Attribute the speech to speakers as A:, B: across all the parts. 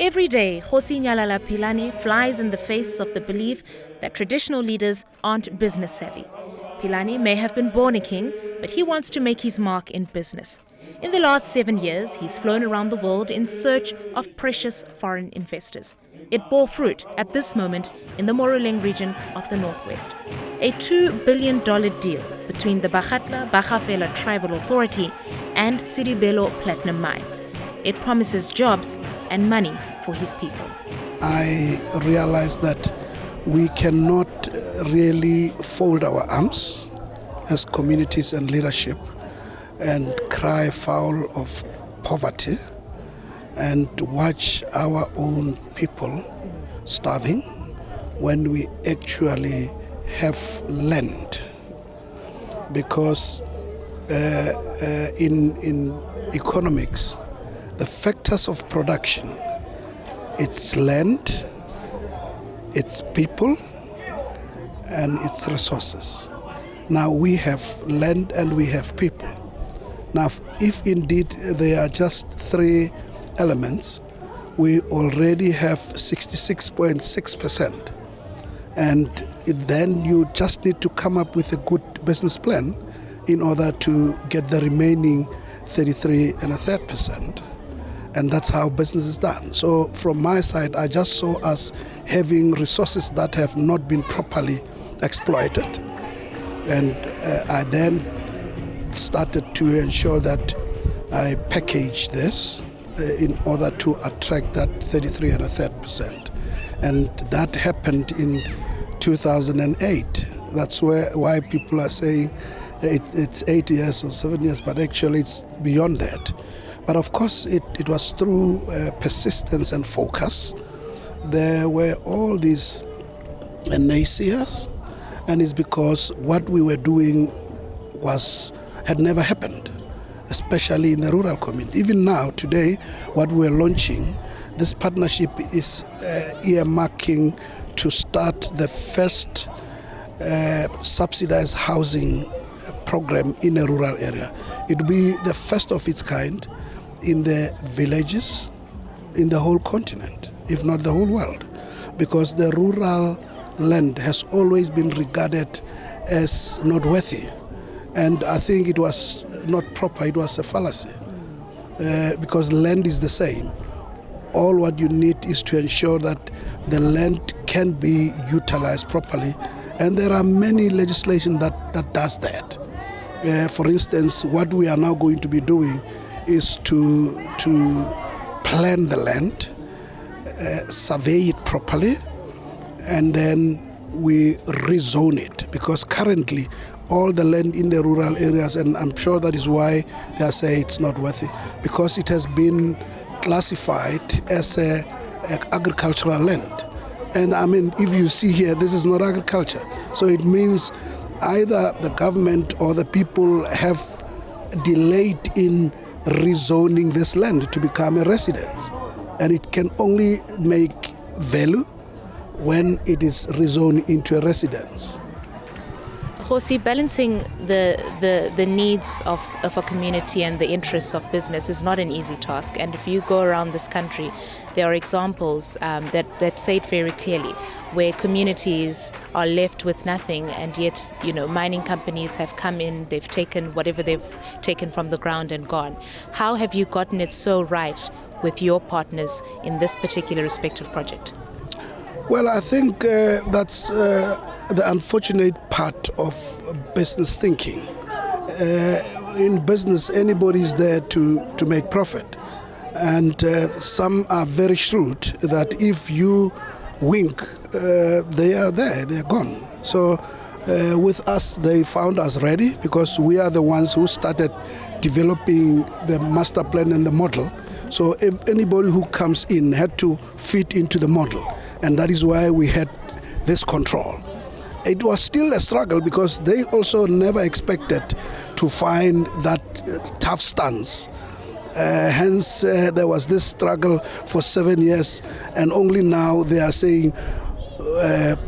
A: Every day, Kgosi Nyalala-Philane flies in the face of the belief that traditional leaders aren't business savvy. Philane may have been born a king, but he wants to make his mark in business. In the last 7 years, he's flown around the world in search of precious foreign investors. It bore fruit at this moment in the Moruleng region of the Northwest. A $2 billion deal between the Bakgatla-Ba-Kgafela Tribal Authority and Sedibelo Platinum Mines. It promises jobs and money for his people.
B: I realize that we cannot really fold our arms as communities and leadership and cry foul of poverty and watch our own people starving when we actually have land. Because in economics, the factors of production, it's land, it's people, and it's resources. Now we have land and we have people. Now, if indeed there are just three elements, we already have 66.6%. And then you just need to come up with a good business plan in order to get the remaining 33.3%. And that's how business is done. So from my side, I just saw us having resources that have not been properly exploited. And I then started to ensure that I package this in order to attract that 33.3%. And that happened in 2008. That's why people are saying it's 8 years or 7 years, but actually it's beyond that. But of course, it was through persistence and focus. There were all these naysayers, and it's because what we were doing had never happened, especially in the rural community. Even now, today, what we're launching, this partnership is earmarking to start the first subsidized housing program in a rural area. It will be the first of its kind in the villages, in the whole continent, if not the whole world, because the rural land has always been regarded as not worthy. And I think it was not proper, it was a fallacy, because land is the same. All what you need is to ensure that the land can be utilized properly, and there are many legislation that does that. For instance, what we are now going to be doing is to plan the land, survey it properly, and then we rezone it, because currently all the land in the rural areas, and I'm sure that is why they say it's not worthy, because it has been classified as a agricultural land. And I mean, if you see here, this is not agriculture. So it means either the government or the people have delayed in rezoning this land to become a residence. And it can only make value when it is rezoned into a residence.
A: Kgosi, balancing the needs of a community and the interests of business is not an easy task. And if you go around this country, there are examples that say it very clearly, where communities are left with nothing, and yet, mining companies have come in, they've taken whatever they've taken from the ground and gone. How have you gotten it so right with your partners in this particular respective project?
B: Well, I think that's the unfortunate part of business thinking. In business, anybody is there to make profit. And some are very shrewd that if you wink, they are there, they are gone. So with us, they found us ready, because we are the ones who started developing the master plan and the model. So if anybody who comes in had to fit into the model. And that is why we had this control. It was still a struggle, because they also never expected to find that tough stance. Hence, there was this struggle for 7 years, and only now they are saying,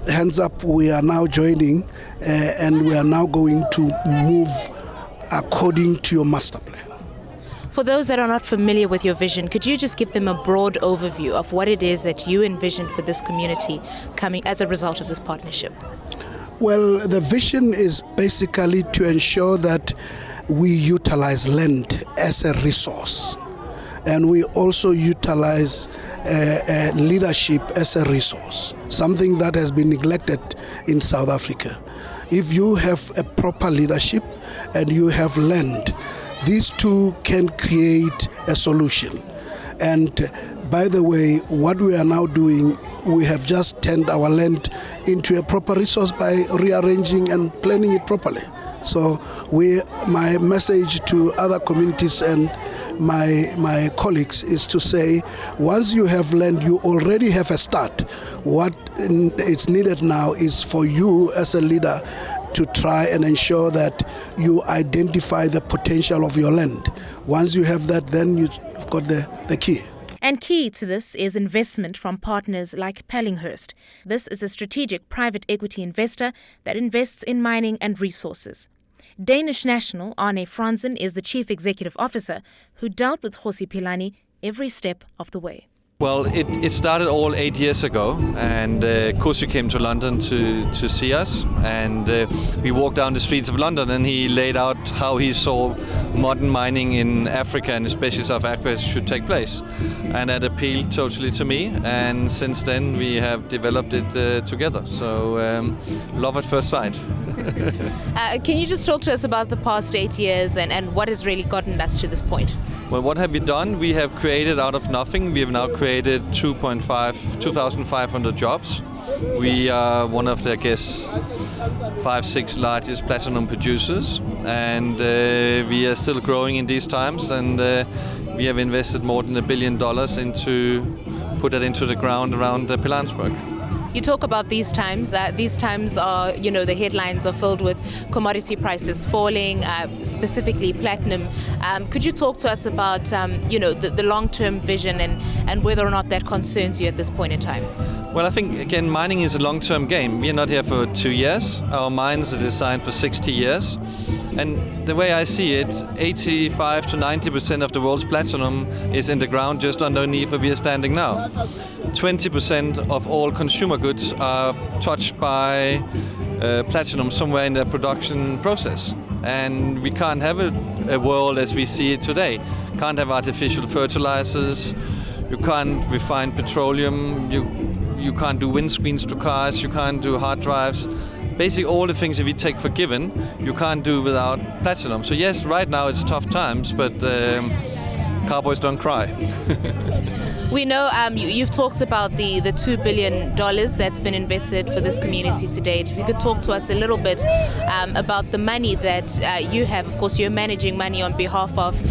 B: hands up, we are now joining, and we are now going to move according to your master plan.
A: For those that are not familiar with your vision, could you just give them a broad overview of what it is that you envision for this community coming as a result of this partnership?
B: Well, the vision is basically to ensure that we utilize land as a resource, and we also utilize leadership as a resource, something that has been neglected in South Africa. If you have a proper leadership and you have land, these two can create a solution. And by the way, what we are now doing, we have just turned our land into a proper resource by rearranging and planning it properly. So my message to other communities and my colleagues is to say, once you have land, you already have a start. What is needed now is for you as a leader to try and ensure that you identify the potential of your land. Once you have that, then you've got the key.
A: And key to this is investment from partners like Pellinghurst. This is a strategic private equity investor that invests in mining and resources. Danish national Arne Franzen is the chief executive officer who dealt with Kgosi Philani every step of the way.
C: Well, it started all 8 years ago, and Kgosi came to London to see us, and we walked down the streets of London, and he laid out how he saw modern mining in Africa, and especially South Africa, should take place. And that appealed totally to me, and since then we have developed it together. So love at first sight.
A: Can you just talk to us about the past 8 years and what has really gotten us to this point?
C: Well, what have we done? We have created out of nothing. We have now created 2,500 jobs. We are one of the, I guess, 5-6 largest platinum producers, and we are still growing in these times. And we have invested more than $1 billion put that into the ground around Pilanesberg.
A: You talk about these times. These times are, the headlines are filled with commodity prices falling, specifically platinum. Could you talk to us about, the long-term vision and whether or not that concerns you at this point in time?
C: Well, I think, again, mining is a long-term game. We are not here for 2 years. Our mines are designed for 60 years. And the way I see it, 85 to 90% of the world's platinum is in the ground just underneath where we are standing now. 20% of all consumer goods are touched by platinum somewhere in their production process. And we can't have a world as we see it today. Can't have artificial fertilizers. You can't refine petroleum. You can't do windscreens to cars. You can't do hard drives. Basically, all the things that we take for given, you can't do without platinum. So yes, right now it's tough times, but cowboys don't cry.
A: We know you've talked about the $2 billion that's been invested for this community to date. If you could talk to us a little bit about the money that you have. Of course, you're managing money on behalf of,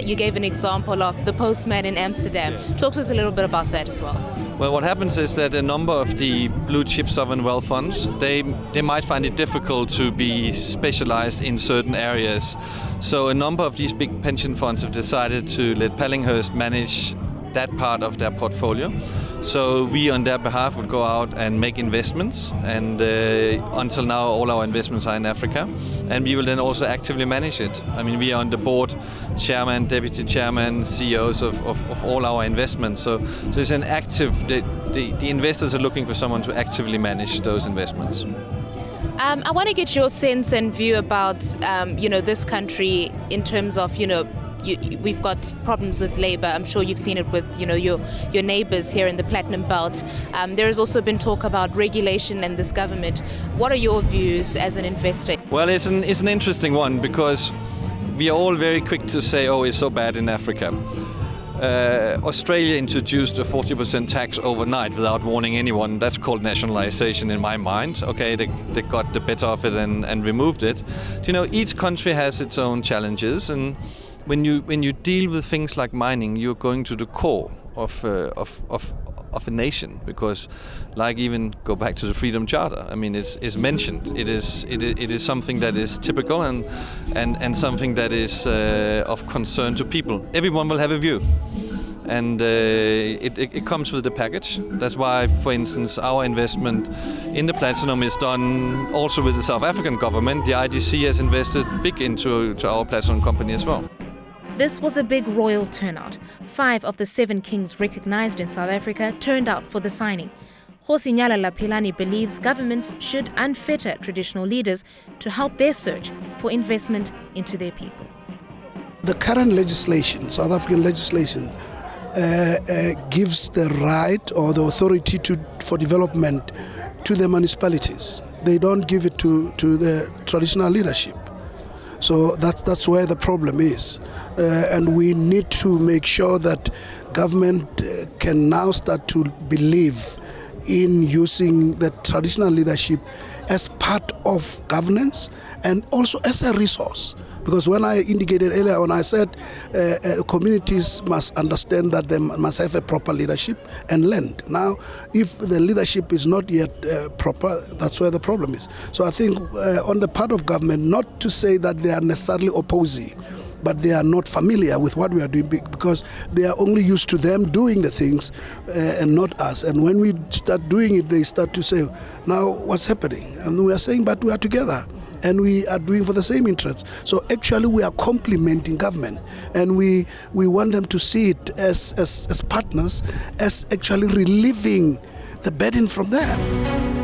A: you gave an example of the postman in Amsterdam. Talk to us a little bit about that as well.
C: Well, what happens is that a number of the blue chip sovereign wealth funds, they might find it difficult to be specialized in certain areas. So a number of these big pension funds have decided to let Pellinghurst manage that part of their portfolio. So we, on their behalf, would go out and make investments, and until now all our investments are in Africa, and we will then also actively manage it. I mean, we are on the board, chairman, deputy chairman, CEOs of all our investments. So it's an active, the investors are looking for someone to actively manage those investments.
A: I want to get your sense and view about, this country in terms of, we've got problems with labor. I'm sure you've seen it with, your neighbors here in the Platinum Belt. There has also been talk about regulation and this government. What are your views as an investor?
C: Well, it's an interesting one, because we are all very quick to say, oh, it's so bad in Africa. Australia introduced a 40% tax overnight without warning anyone. That's called nationalization in my mind. Okay, they got the better of it and removed it. Each country has its own challenges, and when you deal with things like mining, you're going to the core of a nation, because, like, even go back to the Freedom Charter. I mean, it's mentioned. It is something that is typical and something that is of concern to people. Everyone will have a view, and it comes with the package. That's why, for instance, our investment in the platinum is done also with the South African government. The IDC has invested big into our platinum company as well.
A: This was a big royal turnout. 5 of the 7 kings recognized in South Africa turned out for the signing. Kgosi Nyalala-Philani believes governments should unfetter traditional leaders to help their search for investment into their people.
B: The current legislation, South African legislation, gives the right or the authority for development to the municipalities. They don't give it to the traditional leadership. So that's where the problem is. And we need to make sure that government can now start to believe in using the traditional leadership as part of governance and also as a resource. Because when I indicated earlier on, I said communities must understand that they must have a proper leadership and land. Now, if the leadership is not yet proper, that's where the problem is. So I think on the part of government, not to say that they are necessarily opposing, but they are not familiar with what we are doing because they are only used to them doing the things and not us. And when we start doing it, they start to say, now what's happening? And we are saying, but we are together. And we are doing for the same interests. So actually we are complementing government, and we want them to see it as partners, as actually relieving the burden from them.